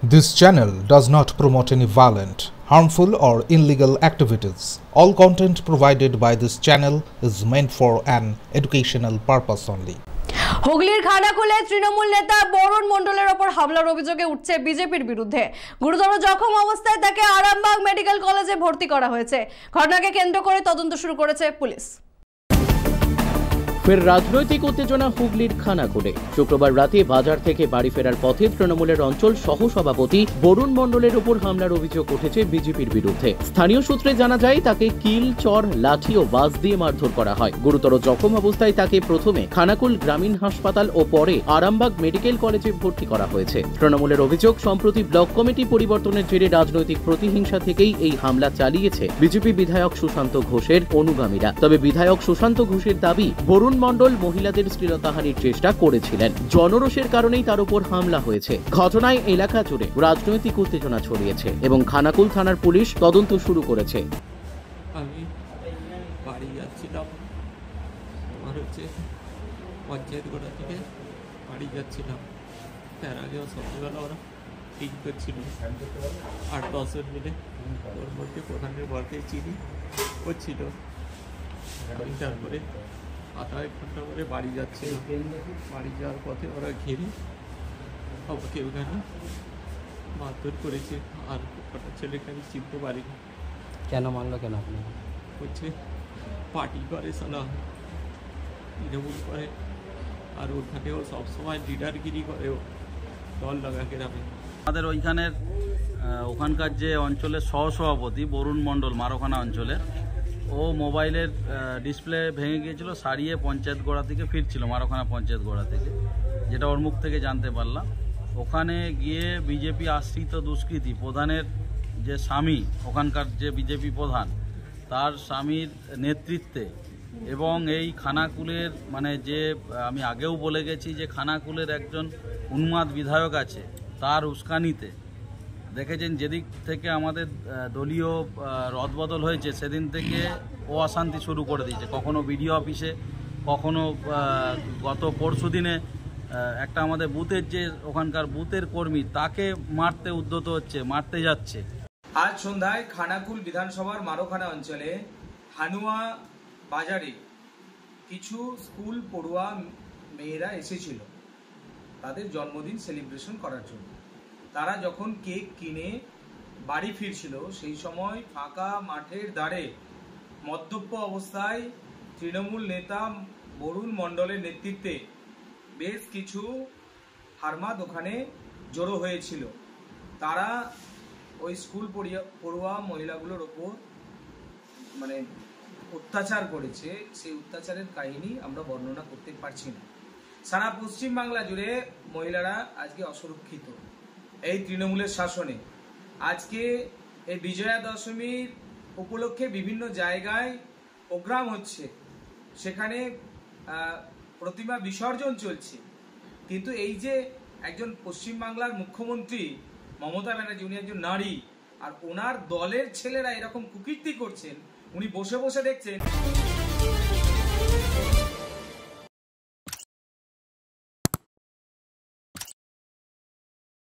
This channel does not promote any violent, harmful or illegal activities. All content provided by this channel is meant for an educational purpose only. হুগলির খানাকুলে তৃণমূল নেতা বরুণ মণ্ডলের ওপর হামলার অভিযোগে উঠছে বিজেপির বিরুদ্ধে। গুরুতর জখম অবস্থায় তাকে আরামবাগ মেডিকেল কলেজে ভর্তি করা হয়েছে। ঘটনাকে কেন্দ্র করে তদন্ত শুরু করেছে পুলিশ। ফের রাজনৈতিক উত্তেজনা হুগলির খানাকুলে। শুক্রবার রাতে বাজার থেকে বাড়ি ফেরার পথে তৃণমূলের অঞ্চল সহ সভাপতি বরুণ মণ্ডলের উপর হামলার অভিযোগ উঠেছে বিজেপির বিরুদ্ধে। স্থানীয় সূত্রে জানা যায় তাকে কিল, চর, লাঠি ও বাস দিয়ে মারধর করা হয়। গুরুতর জখম অবস্থায় তাকে প্রথমে খানাকুল গ্রামীণ হাসপাতাল ও পরে আরামবাগ মেডিকেল কলেজে ভর্তি করা হয়েছে। তৃণমূলের অভিযোগ, সম্প্রতি ব্লক কমিটি পরিবর্তনের জেরে রাজনৈতিক প্রতিহিংসা থেকেই এই হামলা চালিয়েছে বিজেপি বিধায়ক সুশান্ত ঘোষের অনুগামীরা। তবে বিধায়ক সুশান্ত ঘোষের দাবি, বরুণ মণ্ডল মহিলাদের শ্লীলতাহানির চেষ্টা করেছিলেন। জনরোষের কারণেই তার উপর হামলা হয়েছে। ঘটনায় এলাকা জুড়ে রাজনৈতিক উত্তেজনা ছড়িয়েছে এবং খানাকুল থানার পুলিশ তদন্ত শুরু করেছে। আমি বাড়ি যাচ্ছিলাম, আমার হচ্ছে পঞ্চায়েত গোড়া থেকে বাড়ি যাচ্ছিলাম। তার আগেও সন্ধ্যেবেলা ওরা ঠিক করছিল 8-10 জন মিলে, ওর মধ্যে প্রধানের বরকে চিনি করছিল। তারপরে আধা-এক ঘন্টা পরে বাড়ি যাচ্ছে। বাড়ি যাওয়ার পথে ওরা ঘিরে আমাকে ওখানে মারধর করেছে। আর কটা ছেলেকে আমি চিনতে পারিনি। কেন মারলো কেন আপনি? হচ্ছে পার্টি করে, সালা তৃণমূল করে, আর ওখানে ও সবসময় লিডারগিরি করে, ও দল লাগা গ্রামে। আমাদের ওখানকার যে অঞ্চলের সহসভাপতি বরুণ মণ্ডল মারোখানা অঞ্চলের, ও মোবাইলের ডিসপ্লে ভেঙে গিয়েছিল, সারিয়ে পঞ্চায়েত গোড়া থেকে ফিরছিল, মারোখানা পঞ্চায়েত গোড়া থেকে, যেটা ওর মুখ থেকে জানতে পারলাম। ওখানে গিয়ে বিজেপি আশ্রিত দুষ্কৃতী প্রধানের যে স্বামী, ওখানকার যে বিজেপি প্রধান, তার স্বামীর নেতৃত্বে এবং এই খানাকুলের যে আমি আগেও বলে গেছি যে খানাকুলের একজন উন্মাদ বিধায়ক আছে, তার উস্কানিতে দেখেছেন যেদিক থেকে আমাদের দলীয় রদবদল হয়েছে, সেদিন থেকে ও অশান্তি শুরু করে দিয়েছে। কখনো বিডিও অফিসে, কখনো গত পরশু দিনে একটা আমাদের বুথের যে ওখানকার বুথের কর্মী, তাকে মারতে উদ্যত হচ্ছে, মারতে যাচ্ছে। আজ সন্ধ্যায় খানাকুল বিধানসভার মারোখানা অঞ্চলে হানুয়া বাজারে কিছু স্কুল পড়ুয়া মেয়েরা এসেছিল তাদের জন্মদিন সেলিব্রেশন করার জন্য। তারা যখন কেক কিনে বাড়ি ফিরছিল, সেই সময় ফাঁকা মাঠের ধারে মদ্যপ অবস্থায় তৃণমূল নেতা বরুণ মণ্ডলের নেতৃত্বে বেশ কিছু হারমাদ ওখানে জড়ো হয়েছিল। তারা ওই স্কুল পড়ুয়া মহিলাগুলোর ওপর অত্যাচার করেছে। সেই অত্যাচারের কাহিনী আমরা বর্ণনা করতে পারছি না। সারা পশ্চিমবাংলা জুড়ে মহিলারা আজকে অসুরক্ষিত এই তৃণমূলের শাসনে। আজকে এই বিজয়া দশমীর উপলক্ষে বিভিন্ন জায়গায় প্রোগ্রাম হচ্ছে, সেখানে প্রতিমা বিসর্জন চলছে, কিন্তু এই যে একজন পশ্চিমবাংলার মুখ্যমন্ত্রী মমতা ব্যানার্জি, উনি একজন নারী, আর ওনার দলের ছেলেরা এরকম কুকীর্তি করছেন, উনি বসে বসে দেখছেন।